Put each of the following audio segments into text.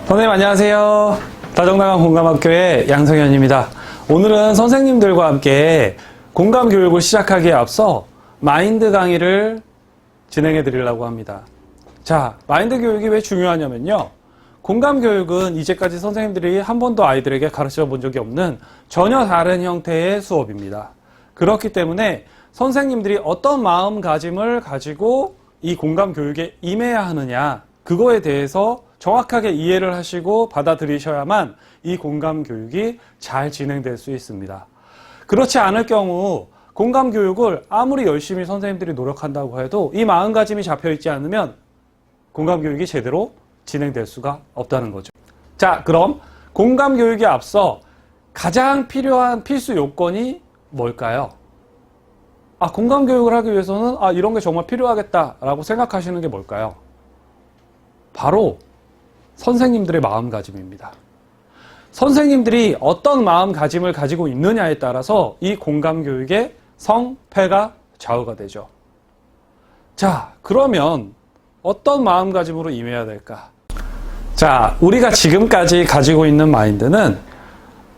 선생님 안녕하세요. 다정다감 공감학교의 양성현입니다. 오늘은 선생님들과 함께 공감교육을 시작하기에 앞서 마인드 강의를 진행해 드리려고 합니다. 자, 마인드 교육이 왜 중요하냐면요. 공감교육은 이제까지 선생님들이 한 번도 아이들에게 가르쳐 본 적이 없는 전혀 다른 형태의 수업입니다. 그렇기 때문에 선생님들이 어떤 마음가짐을 가지고 이 공감교육에 임해야 하느냐, 그거에 대해서 정확하게 이해를 하시고 받아들이셔야만 이 공감교육이 잘 진행될 수 있습니다. 그렇지 않을 경우 공감교육을 아무리 열심히 선생님들이 노력한다고 해도 이 마음가짐이 잡혀있지 않으면 공감교육이 제대로 진행될 수가 없다는 거죠. 자, 그럼 공감교육에 앞서 가장 필요한 필수 요건이 뭘까요? 공감교육을 하기 위해서는 이런 게 정말 필요하겠다라고 생각하시는 게 뭘까요? 바로 선생님들의 마음가짐입니다. 선생님들이 어떤 마음가짐을 가지고 있느냐에 따라서 이 공감교육의 성패가 좌우가 되죠. 자, 그러면 어떤 마음가짐으로 임해야 될까? 자, 우리가 지금까지 가지고 있는 마인드는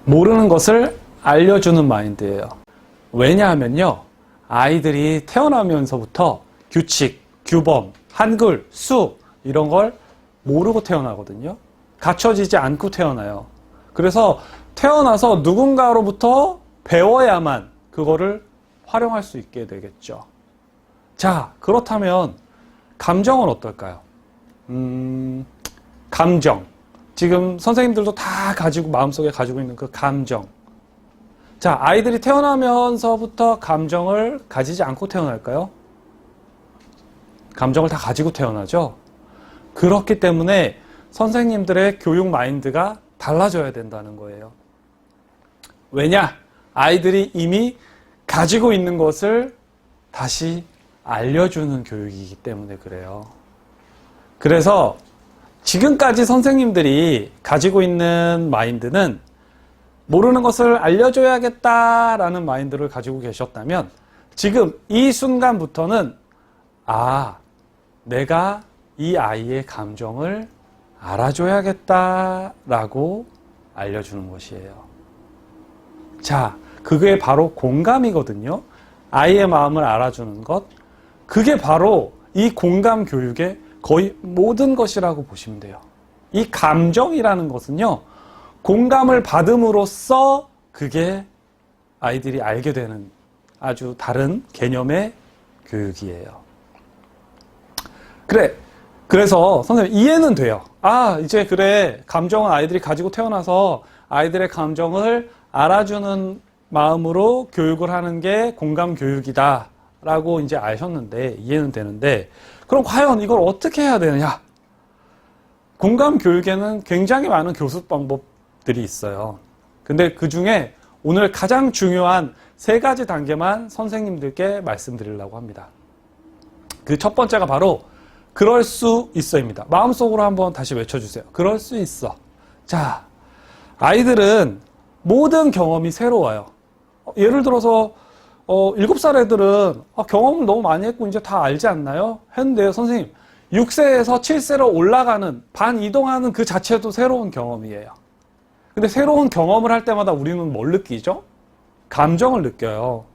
모르는 것을 알려주는 마인드예요. 왜냐하면요, 아이들이 태어나면서부터 규칙, 규범, 한글, 수 이런 걸 모르고 태어나거든요. 갖춰지지 않고 태어나요. 그래서 태어나서 누군가로부터 배워야만 그거를 활용할 수 있게 되겠죠. 자, 그렇다면 감정은 어떨까요? 감정. 지금 선생님들도 다 가지고 마음속에 가지고 있는 그 감정. 자, 아이들이 태어나면서부터 감정을 가지지 않고 태어날까요? 감정을 다 가지고 태어나죠? 그렇기 때문에 선생님들의 교육 마인드가 달라져야 된다는 거예요. 왜냐? 아이들이 이미 가지고 있는 것을 다시 알려주는 교육이기 때문에 그래요. 그래서 지금까지 선생님들이 가지고 있는 마인드는 모르는 것을 알려줘야겠다라는 마인드를 가지고 계셨다면 지금 이 순간부터는 내가 이 아이의 감정을 알아줘야겠다라고 알려주는 것이에요. 자, 그게 바로 공감이거든요. 아이의 마음을 알아주는 것. 그게 바로 이 공감 교육의 거의 모든 것이라고 보시면 돼요. 이 감정이라는 것은요, 공감을 받음으로써 그게 아이들이 알게 되는 아주 다른 개념의 교육이에요. 그래서 선생님 이해는 돼요. 이제 그래, 감정은 아이들이 가지고 태어나서 아이들의 감정을 알아주는 마음으로 교육을 하는 게 공감 교육이다 라고 이제 아셨는데, 이해는 되는데, 그럼 과연 이걸 어떻게 해야 되느냐? 공감 교육에는 굉장히 많은 교습 방법들이 있어요. 근데 그 중에 오늘 가장 중요한 3가지 단계만 선생님들께 말씀드리려고 합니다. 그 첫 번째가 바로 그럴 수 있어입니다. 마음속으로 한번 다시 외쳐주세요. 그럴 수 있어. 자, 아이들은 모든 경험이 새로워요. 예를 들어서 7살 애들은 경험을 너무 많이 했고 이제 다 알지 않나요? 했는데요, 선생님 6세에서 7세로 올라가는, 반 이동하는 그 자체도 새로운 경험이에요. 근데 새로운 경험을 할 때마다 우리는 뭘 느끼죠? 감정을 느껴요.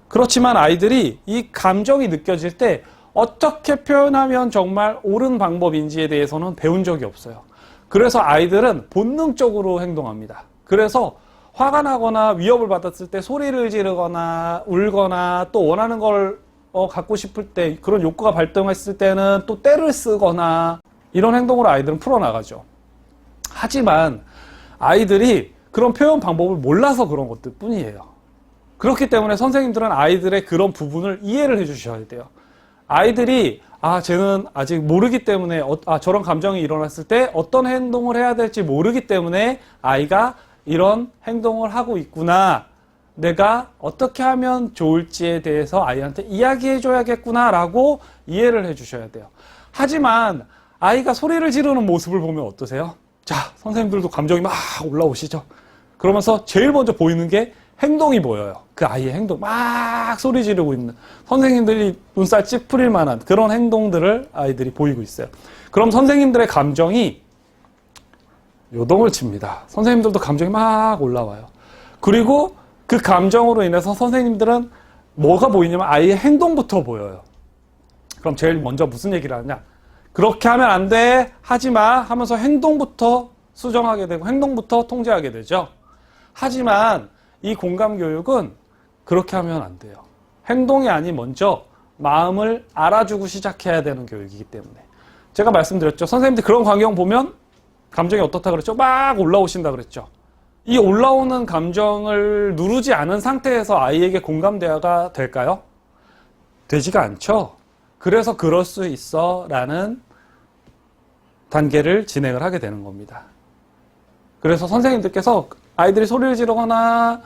그렇지만 아이들이 이 감정이 느껴질 때 어떻게 표현하면 정말 옳은 방법인지에 대해서는 배운 적이 없어요. 그래서 아이들은 본능적으로 행동합니다. 그래서 화가 나거나 위협을 받았을 때 소리를 지르거나 울거나, 또 원하는 걸 갖고 싶을 때, 그런 욕구가 발동했을 때는 또 떼를 쓰거나, 이런 행동으로 아이들은 풀어나가죠. 하지만 아이들이 그런 표현 방법을 몰라서 그런 것들 뿐이에요. 그렇기 때문에 선생님들은 아이들의 그런 부분을 이해를 해주셔야 돼요. 아이들이 쟤는 아직 모르기 때문에 저런 감정이 일어났을 때 어떤 행동을 해야 될지 모르기 때문에 아이가 이런 행동을 하고 있구나, 내가 어떻게 하면 좋을지에 대해서 아이한테 이야기해 줘야겠구나 라고 이해를 해 주셔야 돼요. 하지만 아이가 소리를 지르는 모습을 보면 어떠세요? 자, 선생님들도 감정이 막 올라오시죠. 그러면서 제일 먼저 보이는 게 행동이 보여요. 그 아이의 행동. 막 소리 지르고 있는, 선생님들이 눈살 찌푸릴 만한 그런 행동들을 아이들이 보이고 있어요. 그럼 선생님들의 감정이 요동을 칩니다. 선생님들도 감정이 막 올라와요. 그리고 그 감정으로 인해서 선생님들은 뭐가 보이냐면 아이의 행동부터 보여요. 그럼 제일 먼저 무슨 얘기를 하냐? 그렇게 하면 안 돼, 하지 마 하면서 행동부터 수정하게 되고 행동부터 통제하게 되죠. 하지만 이 공감 교육은 그렇게 하면 안 돼요. 행동이 아닌 먼저 마음을 알아주고 시작해야 되는 교육이기 때문에. 제가 말씀드렸죠. 선생님들 그런 광경 보면 감정이 어떻다 그랬죠? 막 올라오신다 그랬죠. 이 올라오는 감정을 누르지 않은 상태에서 아이에게 공감 대화가 될까요? 되지가 않죠. 그래서 그럴 수 있어 라는 단계를 진행을 하게 되는 겁니다. 그래서 선생님들께서 아이들이 소리를 지르거나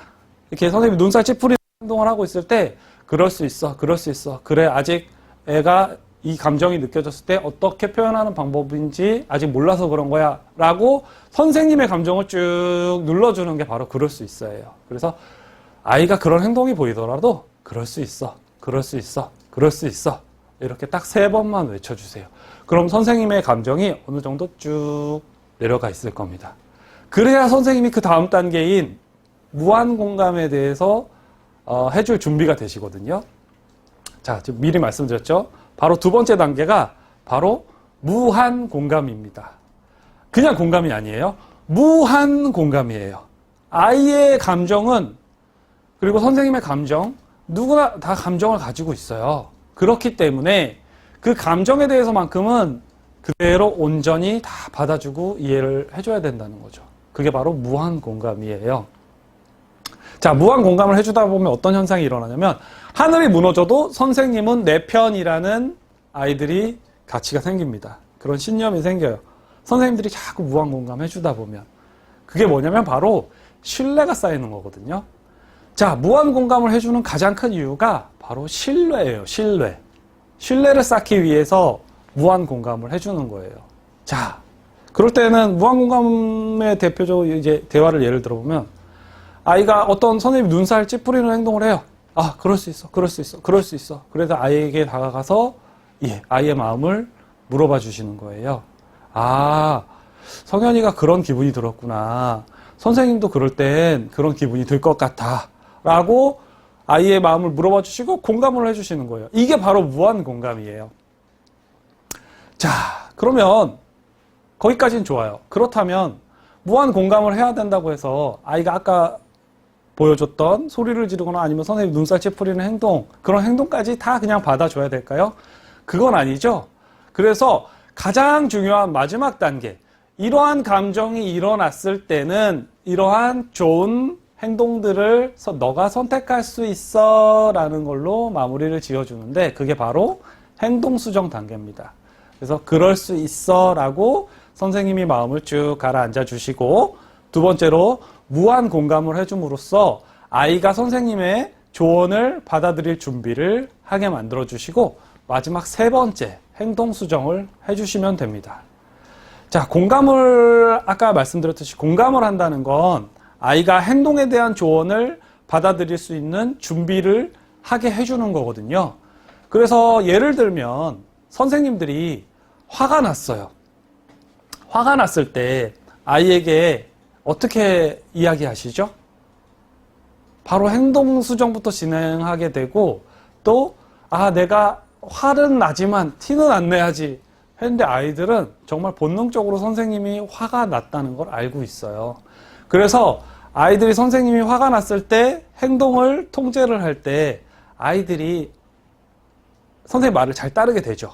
이렇게 선생님이 눈살 찌푸리는 행동을 하고 있을 때 그럴 수 있어, 그럴 수 있어. 그래, 아직 애가 이 감정이 느껴졌을 때 어떻게 표현하는 방법인지 아직 몰라서 그런 거야 라고 선생님의 감정을 쭉 눌러주는 게 바로 그럴 수 있어요. 그래서 아이가 그런 행동이 보이더라도 그럴 수 있어, 그럴 수 있어, 그럴 수 있어 이렇게 딱 3번만 외쳐주세요. 그럼 선생님의 감정이 어느 정도 쭉 내려가 있을 겁니다. 그래야 선생님이 그 다음 단계인 무한공감에 대해서 해줄 준비가 되시거든요. 자, 지금 미리 말씀드렸죠. 바로 두 번째 단계가 바로 무한공감입니다. 그냥 공감이 아니에요. 무한공감이에요. 아이의 감정은, 그리고 선생님의 감정, 누구나 다 감정을 가지고 있어요. 그렇기 때문에 그 감정에 대해서만큼은 그대로 온전히 다 받아주고 이해를 해줘야 된다는 거죠. 그게 바로 무한공감이에요. 자, 무한공감을 해주다 보면 어떤 현상이 일어나냐면 하늘이 무너져도 선생님은 내 편이라는 아이들이 가치가 생깁니다. 그런 신념이 생겨요. 선생님들이 자꾸 무한공감 해주다 보면. 그게 뭐냐면 바로 신뢰가 쌓이는 거거든요. 자, 무한공감을 해주는 가장 큰 이유가 바로 신뢰예요. 신뢰. 신뢰를 쌓기 위해서 무한공감을 해주는 거예요. 자, 그럴 때는 무한공감의 대표적으로 이제 대화를 예를 들어보면 아이가 어떤 선생님이 눈살 찌푸리는 행동을 해요. 아, 그럴 수 있어, 그럴 수 있어, 그럴 수 있어. 그래서 아이에게 다가가서 아이의 마음을 물어봐 주시는 거예요. 아, 성현이가 그런 기분이 들었구나. 선생님도 그럴 땐 그런 기분이 들 것 같아. 라고 아이의 마음을 물어봐 주시고 공감을 해주시는 거예요. 이게 바로 무한공감이에요. 자, 그러면 거기까지는 좋아요. 그렇다면 무한공감을 해야 된다고 해서 아이가 아까 보여줬던 소리를 지르거나 아니면 선생님 눈살 찌푸리는 행동, 그런 행동까지 다 그냥 받아줘야 될까요? 그건 아니죠. 그래서 가장 중요한 마지막 단계, 이러한 감정이 일어났을 때는 이러한 좋은 행동들을 너가 선택할 수 있어 라는 걸로 마무리를 지어주는데 그게 바로 행동수정 단계입니다. 그래서 그럴 수 있어 라고 선생님이 마음을 쭉 가라앉아 주시고, 두 번째로 무한 공감을 해줌으로써 아이가 선생님의 조언을 받아들일 준비를 하게 만들어 주시고, 마지막 세 번째 행동 수정을 해주시면 됩니다. 자, 공감을 아까 말씀드렸듯이 공감을 한다는 건 아이가 행동에 대한 조언을 받아들일 수 있는 준비를 하게 해주는 거거든요. 그래서 예를 들면 선생님들이 화가 났어요. 화가 났을 때 아이에게 어떻게 이야기하시죠? 바로 행동 수정부터 진행하게 되고, 또 내가 화는 나지만 티는 안 내야지 했는데 아이들은 정말 본능적으로 선생님이 화가 났다는 걸 알고 있어요. 그래서 아이들이 선생님이 화가 났을 때 행동을 통제를 할 때 아이들이 선생님 말을 잘 따르게 되죠.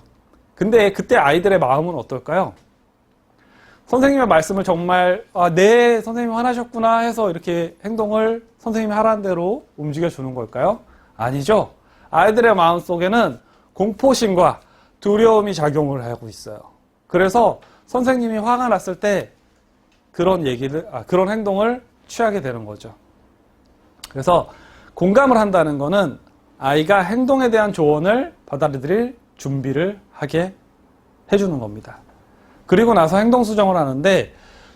근데 그때 아이들의 마음은 어떨까요? 선생님의 말씀을 정말 네, 선생님이 화나셨구나 해서 이렇게 행동을 선생님이 하라는 대로 움직여주는 걸까요? 아니죠. 아이들의 마음속에는 공포심과 두려움이 작용을 하고 있어요. 그래서 선생님이 화가 났을 때 그런 그런 행동을 취하게 되는 거죠. 그래서 공감을 한다는 거는 아이가 행동에 대한 조언을 받아들일 준비를 하게 해주는 겁니다. 그리고 나서 행동 수정을 하는데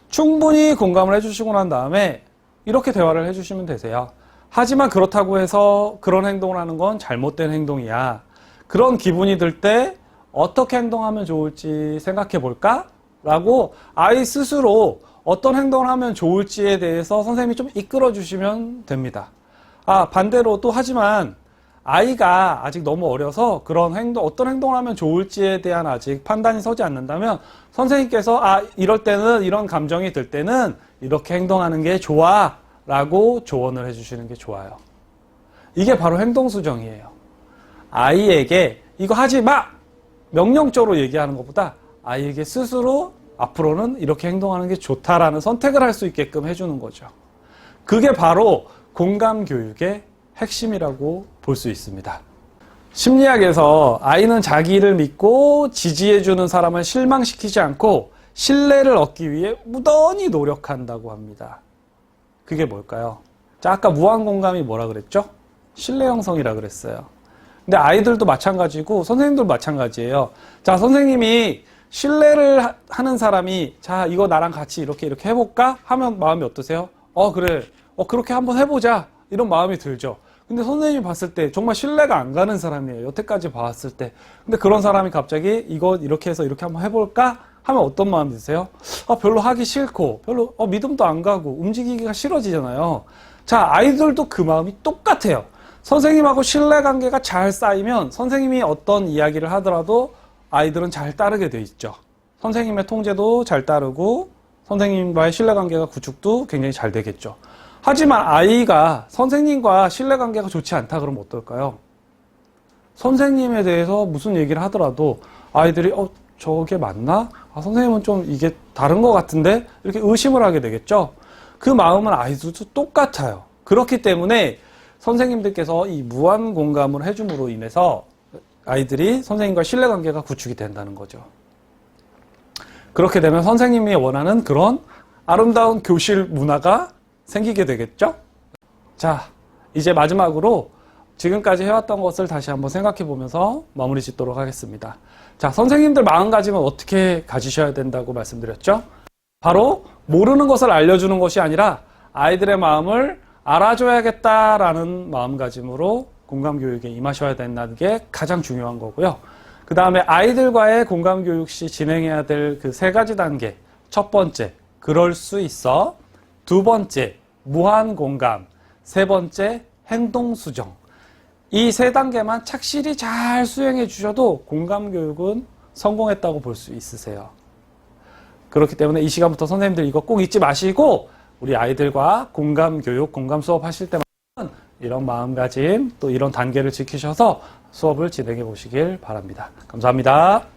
충분히 공감을 해주시고 난 다음에 이렇게 대화를 해주시면 되세요. 하지만 그렇다고 해서 그런 행동을 하는 건 잘못된 행동이야. 그런 기분이 들 때 어떻게 행동하면 좋을지 생각해 볼까? 라고 아이 스스로 어떤 행동을 하면 좋을지에 대해서 선생님이 좀 이끌어 주시면 됩니다. 반대로 또 하지만 아이가 아직 너무 어려서 그런 행동, 어떤 행동을 하면 좋을지에 대한 아직 판단이 서지 않는다면 선생님께서 이럴 때는 이런 감정이 들 때는 이렇게 행동하는 게 좋아 라고 조언을 해주시는 게 좋아요. 이게 바로 행동수정이에요. 아이에게 이거 하지 마! 명령적으로 얘기하는 것보다 아이에게 스스로 앞으로는 이렇게 행동하는 게 좋다라는 선택을 할 수 있게끔 해주는 거죠. 그게 바로 공감교육의 핵심이라고 볼 수 있습니다. 심리학에서 아이는 자기를 믿고 지지해주는 사람을 실망시키지 않고 신뢰를 얻기 위해 무던히 노력한다고 합니다. 그게 뭘까요? 자, 아까 무한공감이 뭐라 그랬죠? 신뢰 형성이라 그랬어요. 근데 아이들도 마찬가지고 선생님들도 마찬가지예요. 자, 선생님이 신뢰를 하는 사람이 자, 이거 나랑 같이 이렇게 해볼까? 하면 마음이 어떠세요? 그래. 그렇게 한번 해보자. 이런 마음이 들죠. 근데 선생님이 봤을 때 정말 신뢰가 안 가는 사람이에요. 여태까지 봤을 때. 근데 그런 사람이 갑자기 이거 이렇게 해서 이렇게 한번 해볼까? 하면 어떤 마음이 드세요? 별로 하기 싫고, 별로 믿음도 안 가고, 움직이기가 싫어지잖아요. 자, 아이들도 그 마음이 똑같아요. 선생님하고 신뢰관계가 잘 쌓이면 선생님이 어떤 이야기를 하더라도 아이들은 잘 따르게 돼 있죠. 선생님의 통제도 잘 따르고 선생님과의 신뢰관계가 구축도 굉장히 잘 되겠죠. 하지만 아이가 선생님과 신뢰관계가 좋지 않다 그러면 어떨까요? 선생님에 대해서 무슨 얘기를 하더라도 아이들이 저게 맞나? 선생님은 좀 이게 다른 것 같은데? 이렇게 의심을 하게 되겠죠. 그 마음은 아이들도 똑같아요. 그렇기 때문에 선생님들께서 이 무한 공감을 해줌으로 인해서 아이들이 선생님과 신뢰관계가 구축이 된다는 거죠. 그렇게 되면 선생님이 원하는 그런 아름다운 교실 문화가 생기게 되겠죠? 자, 이제 마지막으로 지금까지 해왔던 것을 다시 한번 생각해 보면서 마무리 짓도록 하겠습니다. 자, 선생님들 마음가짐은 어떻게 가지셔야 된다고 말씀드렸죠? 바로 모르는 것을 알려주는 것이 아니라 아이들의 마음을 알아줘야겠다라는 마음가짐으로 공감교육에 임하셔야 된다는 게 가장 중요한 거고요. 그 다음에 아이들과의 공감교육 시 진행해야 될 그 세 가지 단계. 첫 번째, 그럴 수 있어. 두 번째, 무한공감. 세 번째, 행동수정. 이 세 단계만 착실히 잘 수행해 주셔도 공감교육은 성공했다고 볼 수 있으세요. 그렇기 때문에 이 시간부터 선생님들 이거 꼭 잊지 마시고 우리 아이들과 공감교육, 공감수업 하실 때만 이런 마음가짐 또 이런 단계를 지키셔서 수업을 진행해 보시길 바랍니다. 감사합니다.